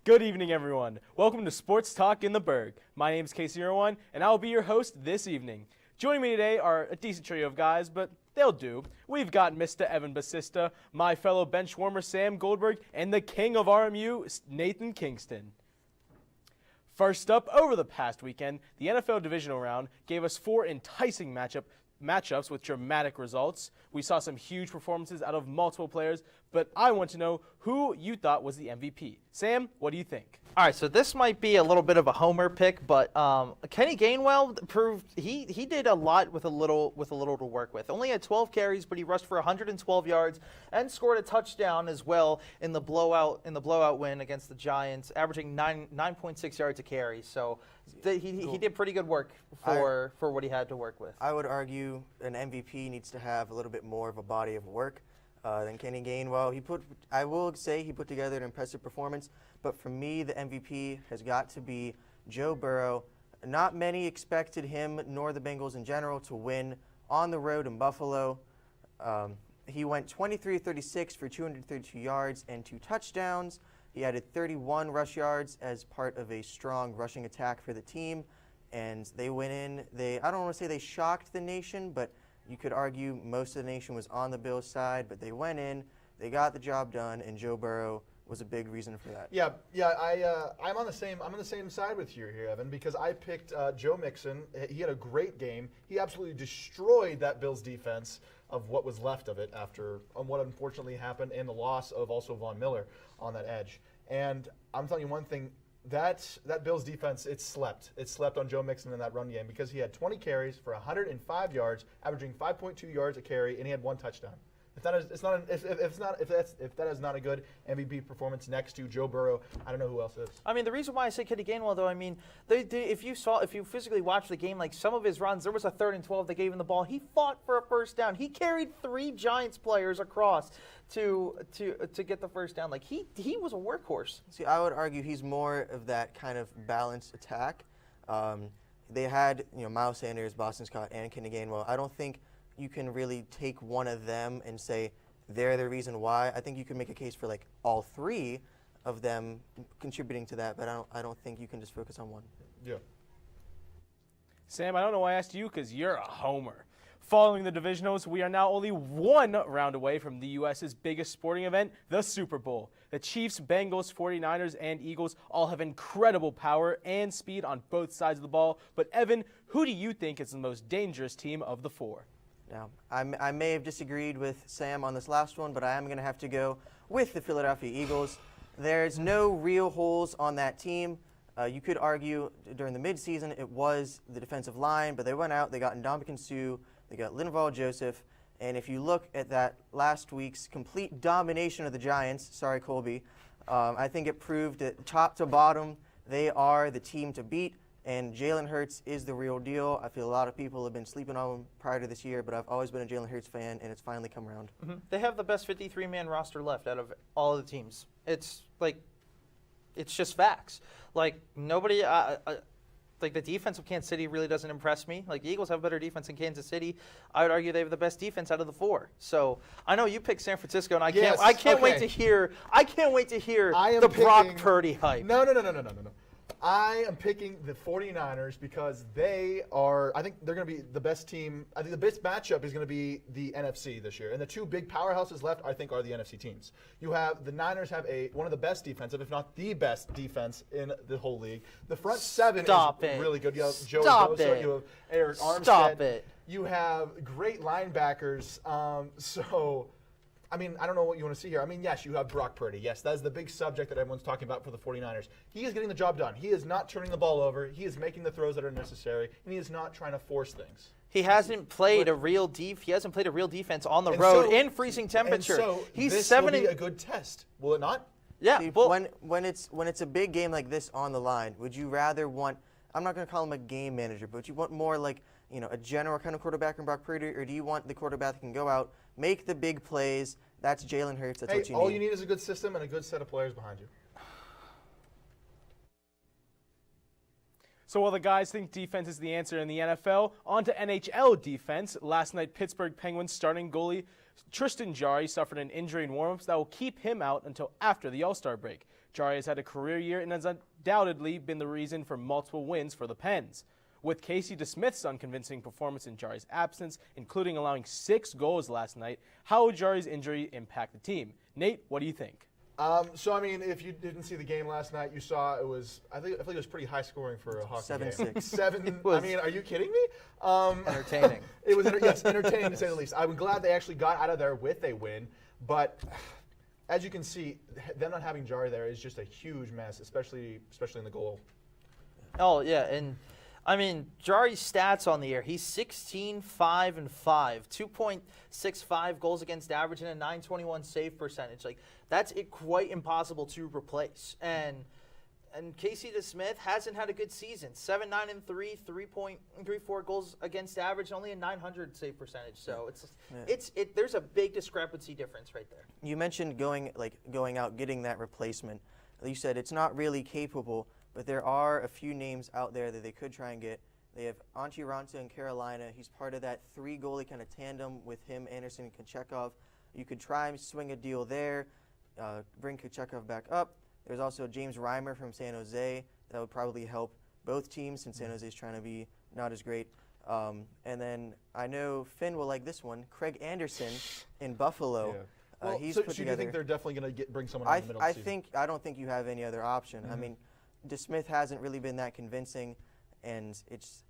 Good evening, everyone. Welcome to Sports Talk in the Burgh. My name is Casey01, and I'll be your host this evening. Joining me today are a decent trio of guys, but they'll do. We've got Mr. Evan Basista, my fellow bench warmer Sam Goldberg, and the king of RMU, Nathan Kingston. First up, over the past weekend, the NFL divisional round gave us 4 enticing matchups with dramatic results. We saw some huge performances out of multiple players, but I want to know who you thought was the MVP. Sam, what do you think? All right, so this might be a little bit of a homer pick, but Kenny Gainwell proved he did a lot with a little to work with. Only had 12 carries, but he rushed for 112 yards and scored a touchdown as well in the blowout win against the Giants, averaging 9.6 yards a carry. So he did pretty good work for what he had to work with. I would argue an MVP needs to have a little bit more of a body of work than Kenny Gainwell. I will say he put together an impressive performance, but for me, the MVP has got to be Joe Burrow. Not many expected him, nor the Bengals in general, to win on the road in Buffalo. He went 23-36 for 232 yards and 2 touchdowns. He added 31 rush yards as part of a strong rushing attack for the team, and they went in. I don't want to say they shocked the nation, but you could argue most of the nation was on the Bills' side, but they went in, they got the job done, and Joe Burrow was a big reason for that. I'm on the same side with you here, Evan, because I picked Joe Mixon. He had a great game. He absolutely destroyed that Bills defense of what was left of it after what unfortunately happened and the loss of also Von Miller on that edge. And I'm telling you one thing, that Bills defense, it slept. It slept on Joe Mixon in that run game because he had 20 carries for 105 yards, averaging 5.2 yards a carry, and he had 1 touchdown. If that is not a good MVP performance next to Joe Burrow, I don't know who else is. I mean, the reason why I say Kenny Gainwell, though, I mean, if you physically watched the game, like some of his runs, there was a 3rd and 12 they gave him the ball. He fought for a first down. He carried 3 Giants players across to get the first down. Like he was a workhorse. See, I would argue he's more of that kind of balanced attack. They had Miles Sanders, Boston Scott, and Kenny Gainwell. I don't think you can really take one of them and say they're the reason why. I think you can make a case for like all 3 of them contributing to that, but I don't think you can just focus on one. Yeah. Sam, I don't know why I asked you because you're a homer. Following the divisionals, we are now only 1 round away from the U.S.'s biggest sporting event, the Super Bowl. The Chiefs, Bengals, 49ers, and Eagles all have incredible power and speed on both sides of the ball. But Evan, who do you think is the most dangerous team of the 4? Now, I may have disagreed with Sam on this last one, but I am going to have to go with the Philadelphia Eagles. There's no real holes on that team. You could argue during the midseason it was the defensive line, but they went out, they got Ndamukong Suh, they got Linval Joseph, and if you look at that last week's complete domination of the Giants, sorry Colby, I think it proved that top to bottom they are the team to beat. And Jalen Hurts is the real deal. I feel a lot of people have been sleeping on him prior to this year, but I've always been a Jalen Hurts fan, and it's finally come around. Mm-hmm. They have the best 53-man roster left out of all of the teams. It's just facts. Like, nobody, like the defense of Kansas City really doesn't impress me. Like, the Eagles have better defense than Kansas City. I would argue they have the best defense out of the 4. So I know you picked San Francisco, and I can't wait to hear the Brock Purdy hype. No. I am picking the 49ers because I think they're going to be the best team. I think the best matchup is going to be the NFC this year. And the 2 big powerhouses left, I think, are the NFC teams. The Niners have one of the best defensive, if not the best defense in the whole league. The front 7 is really good. You have Joe Bosa, you have Eric Armstead. You have great linebackers. I mean, I don't know what you want to see here. I mean, yes, you have Brock Purdy. Yes, that is the big subject that everyone's talking about for the 49ers. He is getting the job done. He is not turning the ball over. He is making the throws that are necessary, and he is not trying to force things. He hasn't played a real defense on the road in freezing temperature. And so this will be a good test, will it not? Yeah. See, when it's a big game like this on the line, would you rather want? I'm not going to call him a game manager, but would you want more like a general kind of quarterback in Brock Purdy, or do you want the quarterback that can go out, make the big plays? That's Jalen Hurts. That's what you need. All you need is a good system and a good set of players behind you. So while the guys think defense is the answer in the NFL, on to NHL defense. Last night, Pittsburgh Penguins starting goalie Tristan Jarry suffered an injury in warm-ups that will keep him out until after the All-Star break. Jari has had a career year and has undoubtedly been the reason for multiple wins for the Pens. With Casey DeSmith's unconvincing performance in Jari's absence, including allowing 6 goals last night, how will Jari's injury impact the team? Nate, what do you think? So I mean, if you didn't see the game last night, you saw it was. I think it was pretty high scoring for a hockey game. 7-6. 7. was I mean, are you kidding me? Entertaining. It was yes, entertaining to say the least. I'm glad they actually got out of there with a win, but as you can see, them not having Jari there is just a huge mess, especially in the goal. Oh, yeah, and I mean, Jari's stats on the year, he's 16, 5, and 5, 2.65 goals against average and a 921 save percentage. Like, that's quite impossible to replace. And Casey DeSmith hasn't had a good season. 7, 9, and 3, 3.34 goals against average, only a 900 save percentage. So there's a big discrepancy difference right there. You mentioned going out getting that replacement. You said it's not really capable, but there are a few names out there that they could try and get. They have Antti Raanta in Carolina. He's part of that 3-goalie kind of tandem with him, Anderson, and Kochekov. You could try and swing a deal there, bring Kochekov back up. There's also James Reimer from San Jose. That would probably help both teams since San Jose is trying to be not as great. And then I know Finn will like this one, Craig Anderson in Buffalo. Yeah. Well, he's so put do you together. think they're definitely going to bring someone in the middle of the season? I don't think you have any other option. I mean, DeSmith hasn't really been that convincing, and it's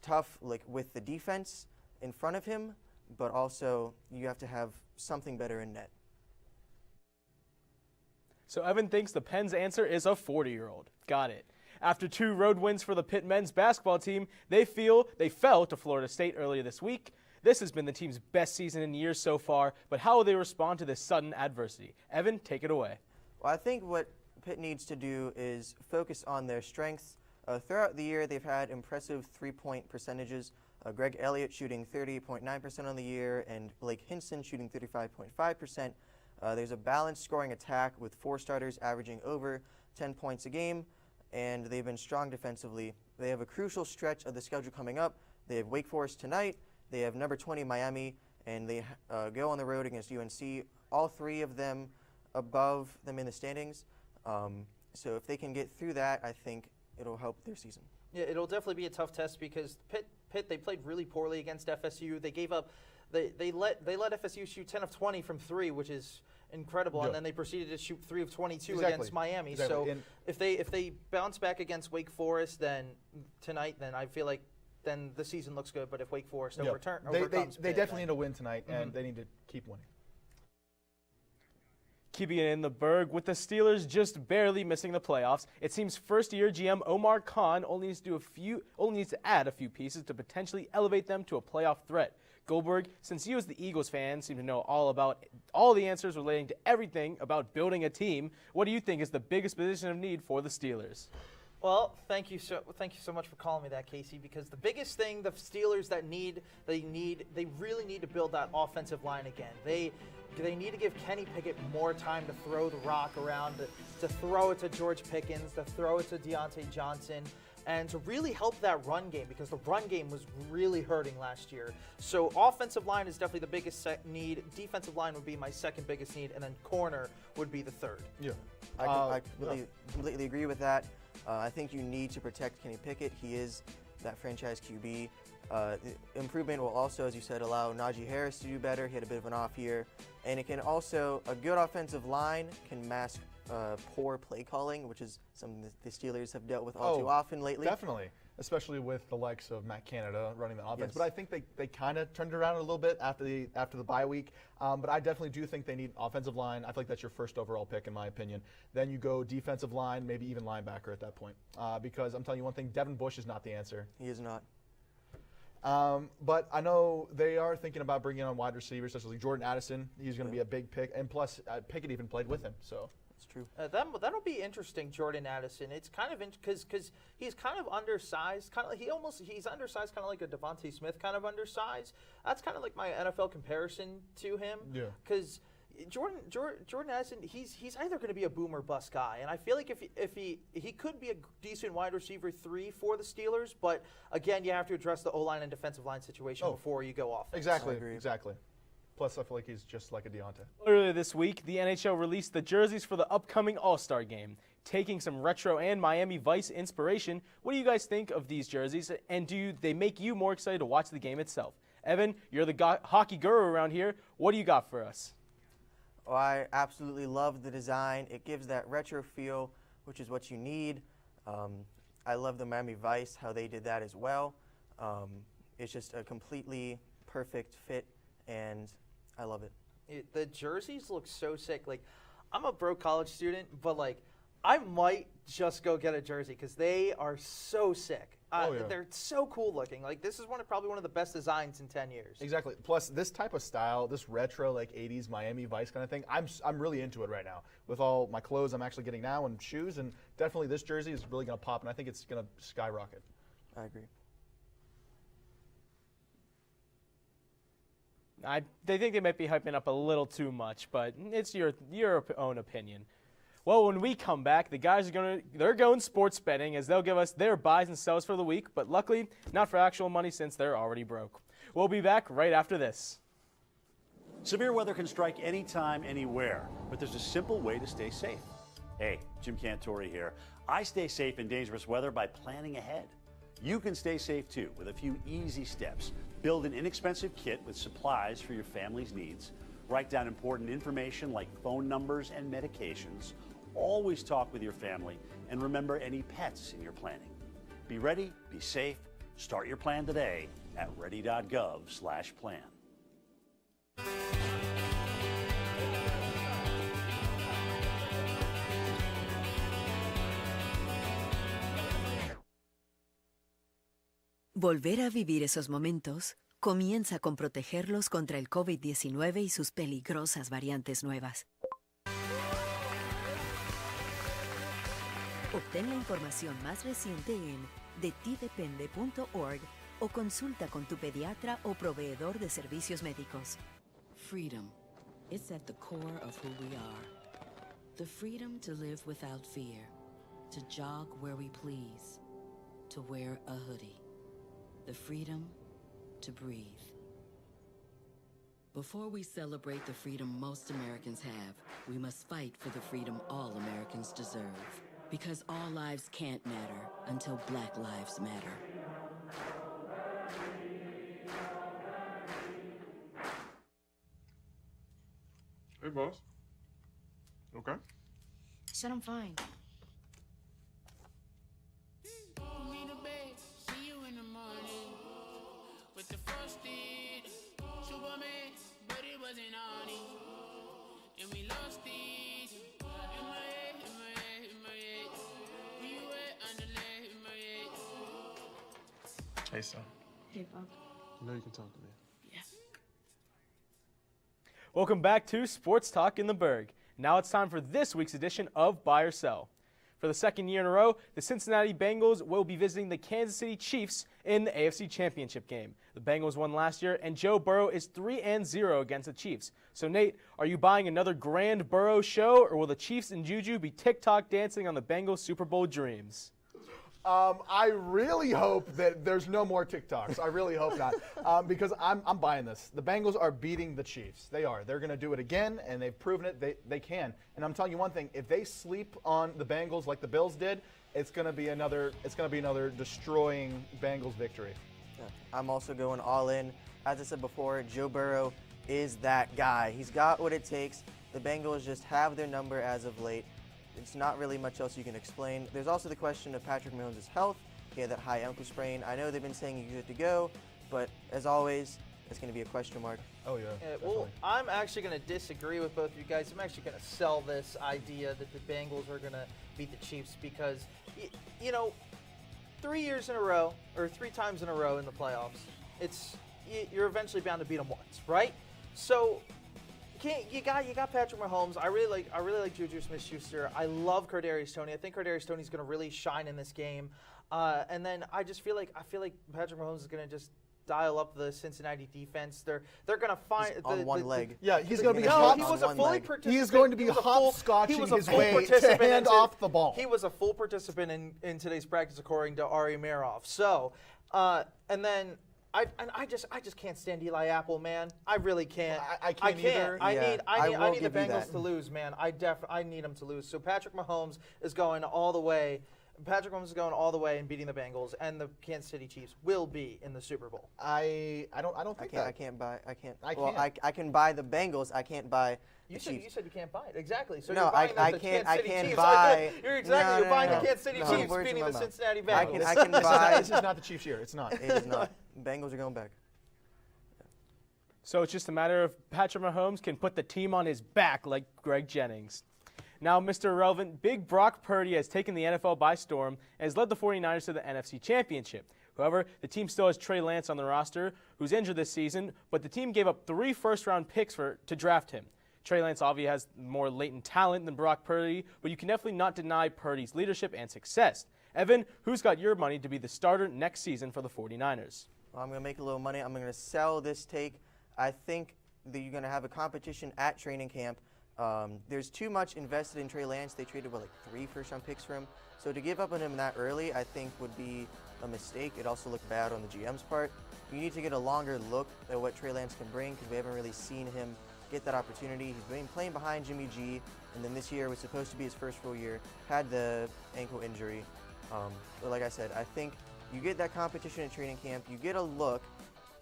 tough with the defense in front of him, but also you have to have something better in net. So Evan thinks the Pens' answer is a 40-year-old. Got it. After 2 road wins for the Pitt men's basketball team, they feel they fell to Florida State earlier this week. This has been the team's best season in years so far, but how will they respond to this sudden adversity? Evan, take it away. Well, I think what Pitt needs to do is focus on their strengths. Throughout the year, they've had impressive 3-point percentages. Greg Elliott shooting 38.9% on the year, and Blake Hinson shooting 35.5%. There's a balanced scoring attack with 4 starters averaging over 10 points a game, and they've been strong defensively. They have a crucial stretch of the schedule coming up. They have Wake Forest tonight. They have number 20 Miami, and they go on the road against UNC. All 3 of them above them in the standings. So if they can get through that, I think it'll help their season. Yeah, it'll definitely be a tough test because Pitt they played really poorly against FSU. They gave up. They let FSU shoot 10 of 20 from 3, which is incredible, and then they proceeded to shoot 3 of 22 against Miami. Exactly. So if they bounce back against Wake Forest then tonight, then I feel like then the season looks good. But if Wake Forest overcomes they Pitt, definitely need to win tonight, and they need to keep winning. Keeping it in the Burgh, with the Steelers just barely missing the playoffs, it seems first-year GM Omar Khan only needs to add a few pieces to potentially elevate them to a playoff threat. Goldberg, since you as the Eagles fan seem to know all the answers relating to everything about building a team, what do you think is the biggest position of need for the Steelers? Well, thank you so much for calling me that, Casey, because the biggest thing the Steelers they really need to build that offensive line again. They need to give Kenny Pickett more time to throw the rock around, to throw it to George Pickens, to throw it to Deontay Johnson, and to really help that run game, because the run game was really hurting last year. So offensive line is definitely the biggest need. Defensive line would be my second biggest need, and then corner would be the third. Yeah, I completely agree with that. I think you need to protect Kenny Pickett. He is that franchise QB. The improvement will also, as you said, allow Najee Harris to do better. He had a bit of an off year. And it can also, a good offensive line can mask poor play calling, which is something that the Steelers have dealt with all too often lately. Definitely, especially with the likes of Matt Canada running the offense. Yes. But I think they kind of turned it around a little bit after the bye week. But I definitely do think they need offensive line. I feel like that's your first overall pick, in my opinion. Then you go defensive line, maybe even linebacker at that point. Because I'm telling you one thing, Devin Bush is not the answer. He is not. But I know they are thinking about bringing on wide receivers, such as like Jordan Addison. He's going to be a big pick, and plus Pickett even played with him, so it's true. That'll be interesting, Jordan Addison. It's kind of because he's kind of undersized, he's undersized, kind of like a Devontae Smith kind of undersized. That's kind of like my NFL comparison to him. Yeah. Because Jordan Addison, he's either going to be a boom or bust guy, and I feel like if he could be a decent wide receiver 3 for the Steelers, but again, you have to address the O-line and defensive line situation before you go off. Exactly. Plus, I feel like he's just like a Deontay. Earlier this week, the NHL released the jerseys for the upcoming All-Star Game. Taking some retro and Miami Vice inspiration, what do you guys think of these jerseys, and do they make you more excited to watch the game itself? Evan, you're the hockey guru around here. What do you got for us? Oh, I absolutely love the design. It gives that retro feel, which is what you need. I love the Miami Vice, how they did that as well. It's just a completely perfect fit, and I love it. The jerseys look so sick. Like, I'm a broke college student, but like, I might just go get a jersey because they are so sick. They're so cool looking. Like, this is probably one of the best designs in 10 years. Exactly. Plus, this type of style, this retro, like 80s Miami Vice kind of thing, I'm really into it right now. With all my clothes I'm actually getting now and shoes, and definitely this jersey is really going to pop, and I think it's going to skyrocket. I agree. They think they might be hyping up a little too much, but it's your own opinion. Well, when we come back, the guys they're going sports betting as they'll give us their buys and sells for the week, but luckily not for actual money since they're already broke. We'll be back right after this. Severe weather can strike anytime, anywhere, but there's a simple way to stay safe. Hey, Jim Cantore here. I stay safe in dangerous weather by planning ahead. You can stay safe too with a few easy steps. Build an inexpensive kit with supplies for your family's needs. Write down important information like phone numbers and medications. Always talk with your family, and remember any pets in your planning. Be ready, be safe. Start your plan today at ready.gov/plan. Volver a vivir esos momentos comienza con protegerlos contra el COVID-19 y sus peligrosas variantes nuevas. Obtén la información más reciente en detidepende.org o consulta con tu pediatra o proveedor de servicios médicos. Freedom. It's at the core of who we are. The freedom to live without fear, to jog where we please, to wear a hoodie. The freedom to breathe. Before we celebrate the freedom most Americans have, we must fight for the freedom all Americans deserve. Because all lives can't matter until Black lives matter. Hey, boss. Okay. Said I'm fine. Hey, son. Hey, Bob. You know you can talk to me. Yeah. Welcome back to Sports Talk in the Burgh. Now it's time for this week's edition of Buy or Sell. For the second year in a row, the Cincinnati Bengals will be visiting the Kansas City Chiefs in the AFC Championship game. The Bengals won last year, and Joe Burrow is 3-0 against the Chiefs. So, Nate, are you buying another grand Burrow show, or will the Chiefs and Juju be TikTok dancing on the Bengals Super Bowl dreams? I really hope that there's no more TikToks. I really hope not, because I'm buying this. The Bengals are beating the Chiefs. They are. They're going to do it again, and they've proven it. They can. And I'm telling you one thing: if they sleep on the Bengals like the Bills did, it's going to be another destroying Bengals victory. Yeah, I'm also going all in. As I said before, Joe Burrow is that guy. He's got what it takes. The Bengals just have their number as of late. It's not really much else you can explain. There's also the question of Patrick Mahomes' health. He had that high ankle sprain. I know they've been saying he's good to go, but as always, it's going to be a question mark. Oh, yeah. Well, I'm actually going to disagree with both of you guys. I'm actually going to sell this idea that the Bengals are going to beat the Chiefs because, you know, 3 years in a row, or 3 times in a row in the playoffs, you're eventually bound to beat them once, right? So you got Patrick Mahomes. I really like Juju Smith-Schuster. I love Kadarius Toney. I think Kadarius Toney's going to really shine in this game. And then I feel like Patrick Mahomes is going to just dial up the Cincinnati defense. They're going to find on one leg. Yeah, he's going to be he was a fully participant. He is going to be hopscotching his way to hand off the ball. He was a full participant in today's practice, according to Ari Meroff. So, and then I just can't stand Eli Apple, man. I really can't. I can't either. I Yeah, need I will the give you Bengals that. to lose, man. I need them to lose. So Patrick Mahomes is going all the way. Patrick Mahomes is going all the way and beating the Bengals, and the Kansas City Chiefs will be in the Super Bowl. I don't think that. I can't buy. I can't. I Well, can't. I can buy the Bengals. I can't buy You the said Chiefs. you can't buy it. Exactly. So No, you're buying I the can't- Kansas I City can't Chiefs. buy- You're exactly. No, You're buying no, the Kansas City no. Chiefs Words in beating my the mouth. Cincinnati I Bengals. can. I can This buy. is not the Chiefs' year. It's not. It is not. Bengals are going back. So it's just a matter of Patrick Mahomes can put the team on his back like Greg Jennings. Now, Mr. Irrelevant, Big Brock Purdy has taken the NFL by storm and has led the 49ers to the NFC Championship. However, the team still has Trey Lance on the roster, who's injured this season, but the team gave up 3 first-round picks to draft him. Trey Lance obviously has more latent talent than Brock Purdy, but you can definitely not deny Purdy's leadership and success. Evan, who's got your money to be the starter next season for the 49ers? Well, I'm going to make a little money. I'm going to sell this take. I think that you're going to have a competition at training camp. There's too much invested in Trey Lance. They traded, like 3 first-round picks for him. So to give up on him that early, I think would be a mistake. It also looked bad on the GM's part. You need to get a longer look at what Trey Lance can bring because we haven't really seen him get that opportunity. He's been playing behind Jimmy G, and then this year was supposed to be his first full year, had the ankle injury. But like I said, I think you get that competition at training camp, you get a look,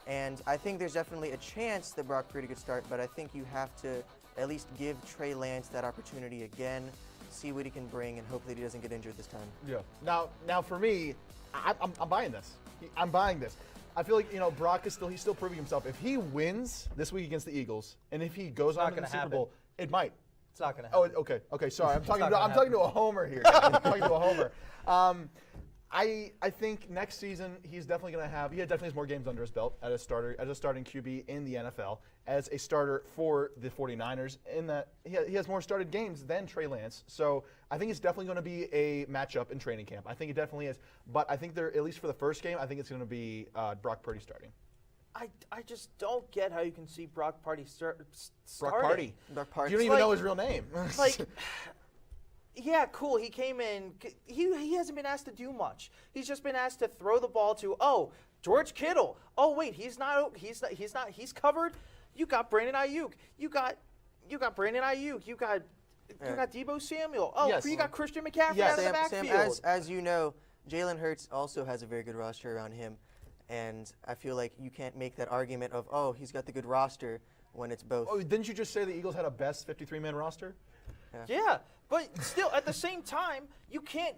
and I think there's definitely a chance that Brock Purdy could start, but I think you have to at least give Trey Lance that opportunity again, see what he can bring, and hopefully he doesn't get injured this time. Yeah. Now for me, I'm buying this. I'm buying this. I feel like Brock he's still proving himself. If he wins this week against the Eagles, and if he goes on to the Super Bowl, it might. It's not going to Oh, happen. okay. Sorry, I'm talking not gonna to a homer here. I'm talking to a homer. I think next season he definitely has more games under his belt as a starting QB in the NFL, as a starter for the 49ers, in that he has more started games than Trey Lance. So I think it's definitely going to be a matchup in training camp. I think it definitely is. But I think at least for the first game, I think it's going to be Brock Purdy starting. I just don't get how you can see Brock Purdy starting. Brock Purdy. Brock Purdy. You don't even know his real name. Yeah, cool. He came in. He hasn't been asked to do much. He's just been asked to throw the ball to George Kittle. Oh wait, he's not. He's covered. You got Brandon Ayuk. You got Brandon Ayuk. You got Deebo Samuel. Oh, Yes. you got Christian McCaffrey Yes. out of the backfield. Sam, as you know, Jalen Hurts also has a very good roster around him, and I feel like you can't make that argument of he's got the good roster when it's both. Oh, didn't you just say the Eagles had a best 53-man roster? Yeah, but still, at the same time, you can't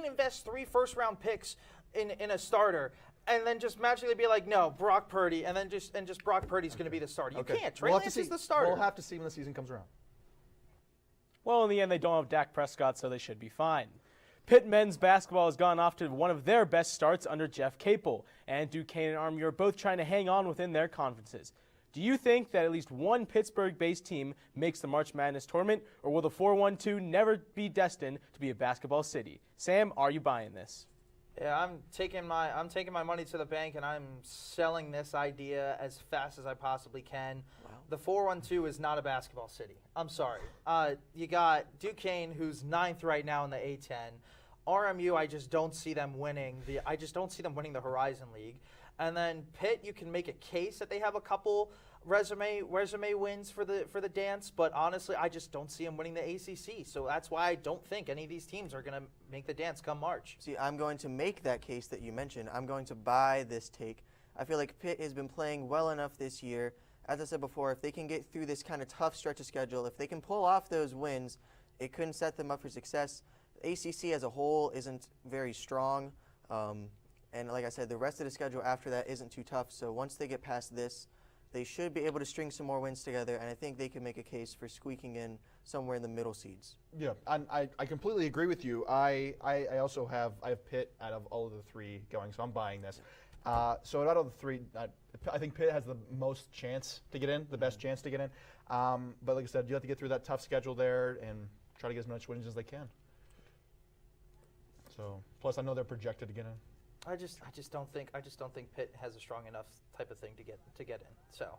invest 3 first-round picks in a starter and then just magically be like, no, Brock Purdy, and then just Brock Purdy's going to be the starter. You can't. Trey Lance is the starter. We'll have to see when the season comes around. Well, in the end, they don't have Dak Prescott, so they should be fine. Pitt men's basketball has gone off to one of their best starts under Jeff Capel, and Duquesne and RMU are both trying to hang on within their conferences. Do you think that at least one Pittsburgh-based team makes the March Madness tournament, or will the 4-1-2 never be destined to be a basketball city? Sam, are you buying this? Yeah, I'm taking my money to the bank, and I'm selling this idea as fast as I possibly can. Wow. The 4-1-2 is not a basketball city. I'm sorry. You got Duquesne, who's 9th right now in the A10. RMU, I just don't see them winning the Horizon League. And then Pitt, you can make a case that they have a couple resume wins for the dance, but honestly, I just don't see them winning the ACC. So that's why I don't think any of these teams are going to make the dance come March. See, I'm going to make that case that you mentioned. I'm going to buy this take. I feel like Pitt has been playing well enough this year. As I said before, if they can get through this kind of tough stretch of schedule, if they can pull off those wins, it couldn't set them up for success. The ACC as a whole isn't very strong. And like I said, the rest of the schedule after that isn't too tough. So once they get past this, they should be able to string some more wins together. And I think they can make a case for squeaking in somewhere in the middle seeds. Yeah, I completely agree with you. I also have Pitt out of all of the 3 going, so I'm buying this. So out of the 3, I think Pitt has the most chance to get in, the best chance to get in. But like I said, you have to get through that tough schedule there and try to get as much wins as they can. So plus, I know they're projected to get in. I just don't think Pitt has a strong enough type of thing to get in. So.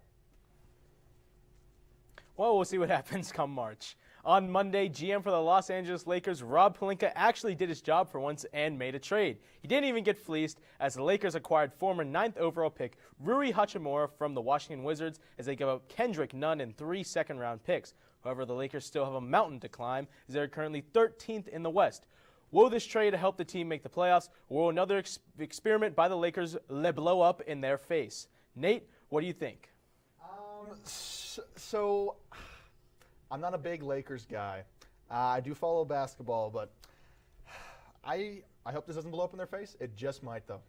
Well, we'll see what happens come March. On Monday, GM for the Los Angeles Lakers, Rob Pelinka, actually did his job for once and made a trade. He didn't even get fleeced, as the Lakers acquired former 9th overall pick Rui Hachimura from the Washington Wizards as they give up Kendrick Nunn and 3 second-round picks. However, the Lakers still have a mountain to climb, as they're currently 13th in the West. Will this trade help the team make the playoffs, or will another experiment by the Lakers blow up in their face? Nate, what do you think? So, I'm not a big Lakers guy. I do follow basketball, but I hope this doesn't blow up in their face. It just might, though.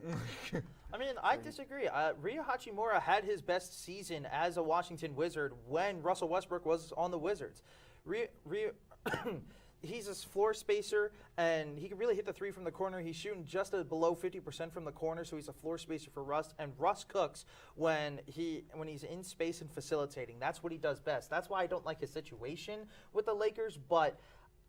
I mean, I disagree. Rui Hachimura had his best season as a Washington Wizard when Russell Westbrook was on the Wizards. He's a floor spacer, and he can really hit the three from the corner. He's shooting just below 50% from the corner, so he's a floor spacer for Russ. And Russ cooks when he's in space and facilitating. That's what he does best. That's why I don't like his situation with the Lakers, but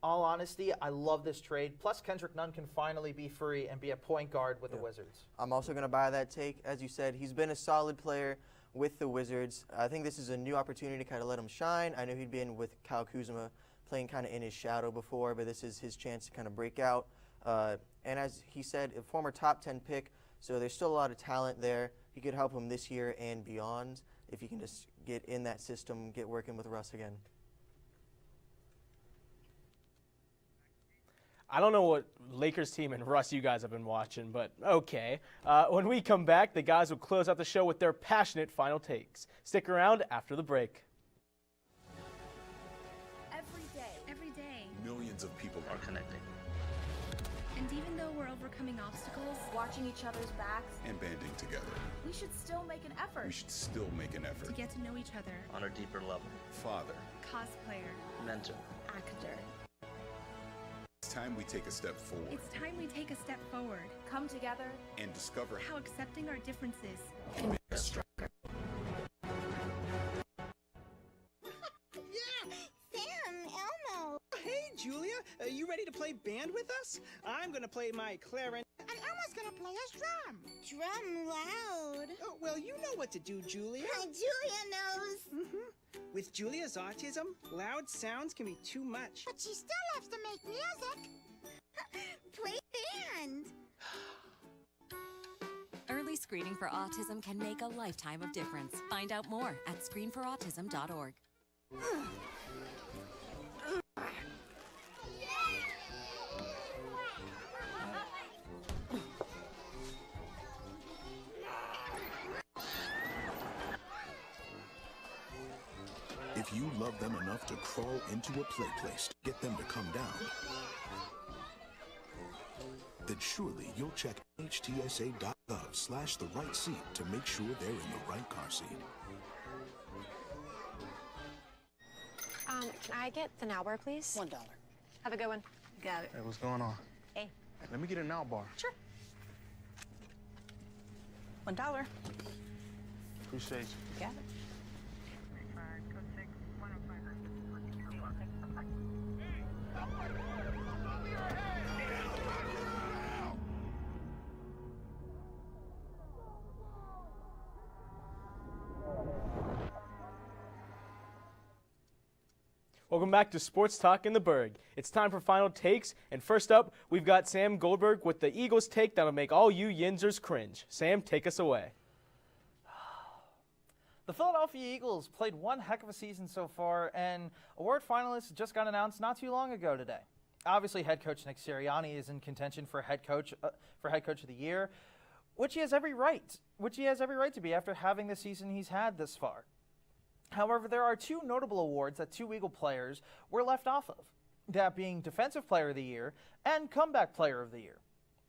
all honesty, I love this trade. Plus, Kendrick Nunn can finally be free and be a point guard with the Wizards. I'm also going to buy that take. As you said, he's been a solid player with the Wizards. I think this is a new opportunity to kind of let him shine. I know he'd been with Kyle Kuzma playing kind of in his shadow before, but this is his chance to kind of break out. And as he said, a former top 10 pick, so there's still a lot of talent there. He could help him this year and beyond if he can just get in that system, get working with Russ again. I don't know what Lakers team and Russ you guys have been watching, but okay. When we come back, the guys will close out the show with their passionate final takes. Stick around after the break. Every day. Millions of people are connecting. And even though we're overcoming obstacles, watching each other's backs, And banding together. we should still make an effort We should still make an effort. to get to know each other. On a deeper level. Father, Cosplayer, Mentor. actor. it's time we take a step forward It's time we take a step forward. Come together. and discover How accepting our differences can make us stronger. Sam, Elmo. Hey, Julia, are you ready to play band with us? I'm gonna play my clarinet. And Elmo's gonna play his drum. Drum loud. Oh, well, you know what to do, Julia. Julia knows. With Julia's autism, loud sounds can be too much. But she still loves to make music. Play band. Early screening for autism can make a lifetime of difference. Find out more at screenforautism.org. If you love them enough to crawl into a play place to get them to come down, then surely you'll check htsa.gov/the right seat to make sure they're in the right car seat. Can I get the now bar, please? $1. Have a good one. Got it. Hey, what's going on? Hey. Let me get a now bar. Sure. $1. Appreciate you. Got it. Welcome back to Sports Talk in the Burgh. It's time for final takes, and first up, we've got Sam Goldberg with the Eagles take that'll make all you Yinzers cringe. Sam, take us away. The Philadelphia Eagles played one heck of a season so far, and award finalists just got announced not too long ago today. Obviously, head coach Nick Sirianni is in contention for head coach of the year, which he has every right to be after having the season he's had this far. However, there are two notable awards that two Eagle players were left off of, that being Defensive Player of the Year and Comeback Player of the Year.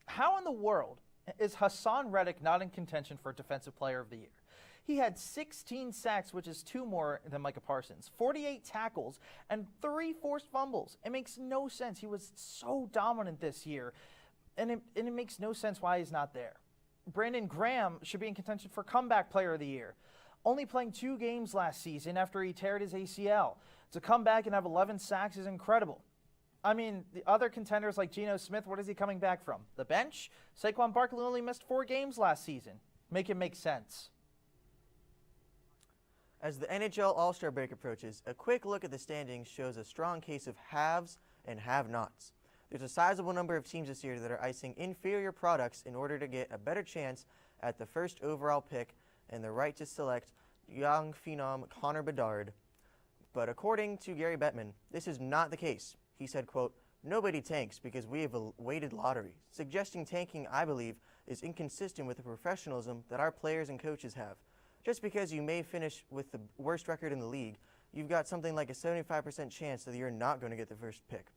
How in the world is Hassan Reddick not in contention for Defensive Player of the Year? He had 16 sacks, which is 2 more than Micah Parsons, 48 tackles, and 3 forced fumbles. It makes no sense. He was so dominant this year, and it makes no sense why he's not there. Brandon Graham should be in contention for Comeback Player of the Year, only playing 2 games last season after he teared his ACL. To come back and have 11 sacks is incredible. I mean, the other contenders like Geno Smith, what is he coming back from? The bench? Saquon Barkley only missed 4 games last season. Make it make sense. As the NHL All-Star break approaches, a quick look at the standings shows a strong case of haves and have-nots. There's a sizable number of teams this year that are icing inferior products in order to get a better chance at the first overall pick and the right to select young phenom Connor Bedard. But according to Gary Bettman, this is not the case. He said, quote, "Nobody tanks because we have a weighted lottery. Suggesting tanking, I believe, is inconsistent with the professionalism that our players and coaches have. Just because you may finish with the worst record in the league, you've got something like a 75% chance that you're not going to get the first pick."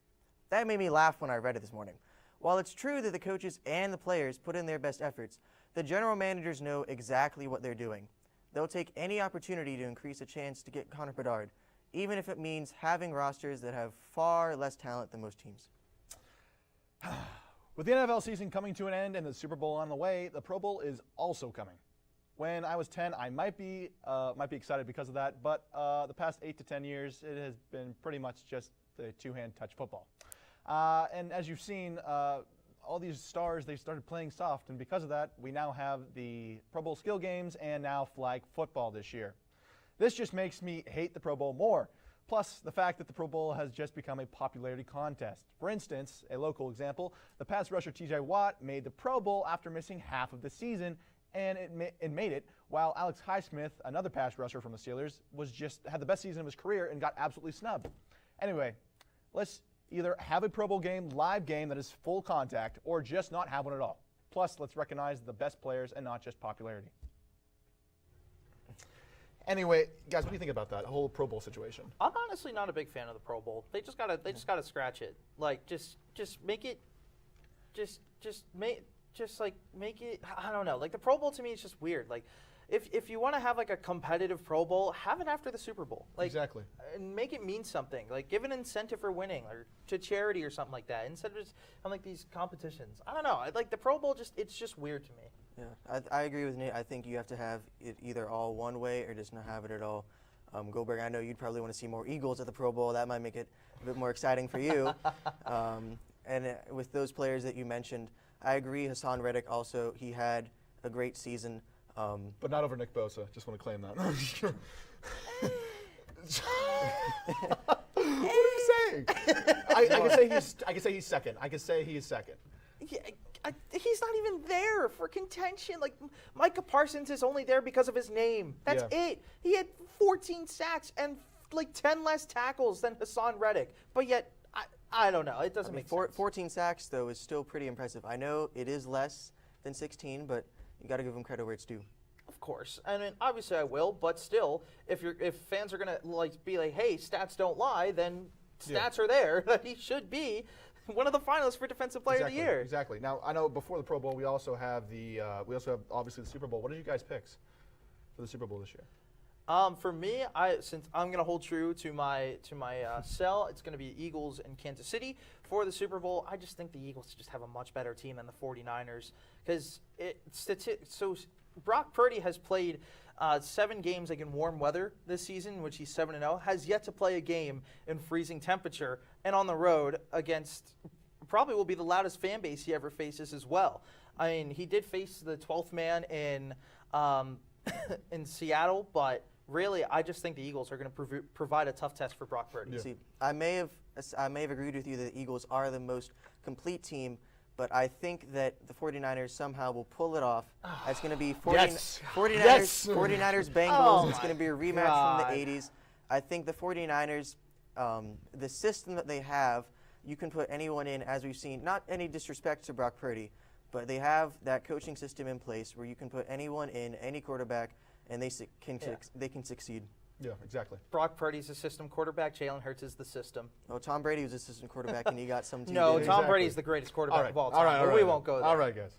That made me laugh when I read it this morning. While it's true that the coaches and the players put in their best efforts, the general managers know exactly what they're doing. They'll take any opportunity to increase a chance to get Connor Bedard, even if it means having rosters that have far less talent than most teams. With the NFL season coming to an end and the Super Bowl on the way, the Pro Bowl is also coming. When I was 10, I might be excited because of that, but the past 8 to 10 years, it has been pretty much just the two-hand touch football. And as you've seen, all these stars, they started playing soft, and because of that, we now have the Pro Bowl skill games and now flag football this year. This just makes me hate the Pro Bowl more. Plus, the fact that the Pro Bowl has just become a popularity contest. For instance, a local example, the pass rusher TJ Watt made the Pro Bowl after missing half of the season, and it made it while Alex Highsmith, another pass rusher from the Steelers, had the best season of his career and got absolutely snubbed. Anyway, let's either have a Pro Bowl game, live game that is full contact, or just not have one at all. Plus, let's recognize the best players and not just popularity. Anyway, guys, what do you think about that whole Pro Bowl situation? I'm honestly not a big fan of the Pro Bowl. They just gotta scratch it. Like just make it, make it. I don't know. Like the Pro Bowl to me is just weird. Like if you want to have like a competitive Pro Bowl, have it after the Super Bowl. Like, exactly. And make it mean something. Like give an incentive for winning or to charity or something like that instead of just having like these competitions. I don't know. Like the Pro Bowl it's just weird to me. Yeah, I agree with Nate. I think you have to have it either all one way or just not have it at all. Goldberg, I know you'd probably want to see more Eagles at the Pro Bowl. That might make it a bit more exciting for you. And with those players that you mentioned, I agree. Hassan Reddick also, he had a great season. But not over Nick Bosa. Just want to claim that. What are you saying? I can say he's second. I can say he is second. Yeah, he's not even there for contention. Like Micah Parsons is only there because of his name. That's it. He had 14 sacks and like 10 less tackles than Hassan Reddick. But yet, I don't know. It doesn't make sense. 14 sacks, though, is still pretty impressive. I know it is less than 16, but you got to give him credit where it's due. Of course. I mean, obviously I will, but still, if fans are gonna be like, hey, stats don't lie, then stats are there that he should be one of the finalists for Defensive Player of the Year. Exactly. Now I know before the Pro Bowl we also have obviously the Super Bowl. What did you guys pick for the Super Bowl this year? For me, since I'm gonna hold true to my sell, it's gonna be Eagles and Kansas City for the Super Bowl. I just think the Eagles just have a much better team than the 49ers because Brock Purdy has played 7 games like in warm weather this season, which he's 7-0, has yet to play a game in freezing temperature and on the road against probably will be the loudest fan base he ever faces as well. I mean, he did face the 12th man in in Seattle, but really, I just think the Eagles are going to provide a tough test for Brock Purdy. Yeah. See, I may have agreed with you that the Eagles are the most complete team, but I think that the 49ers somehow will pull it off. It's going to be 49ers Bengals. Oh it's going to be a rematch from the 80s. I think the 49ers, the system that they have, you can put anyone in, as we've seen, not any disrespect to Brock Purdy, but they have that coaching system in place where you can put anyone in, any quarterback, and they can succeed. Yeah, exactly. Brock Purdy's a system quarterback. Jalen Hurts is the system. Oh, Tom Brady was a system quarterback, and he got some team. No, Tom Brady's the greatest quarterback of all time. All right, we won't go there. All right, guys.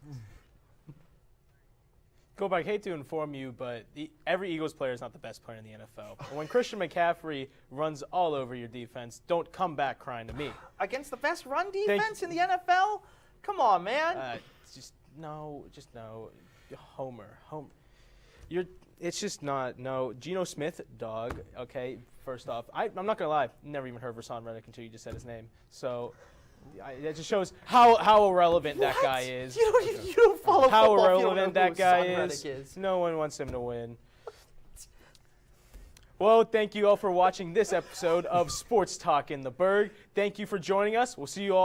Goldberg, I hate to inform you, but every Eagles player is not the best player in the NFL. When Christian McCaffrey runs all over your defense, don't come back crying to me. Against the best run defense in the NFL? Come on, man. Just no. Homer. It's just not, no. Geno Smith, dog, okay, first off. I'm not going to lie, never even heard of Hassan Reddick until you just said his name. So it just shows how irrelevant that guy is. You don't follow how football irrelevant if you don't know that who guy Hassan Reddick is. No one wants him to win. Well, thank you all for watching this episode of Sports Talk in the Burgh. Thank you for joining us. We'll see you all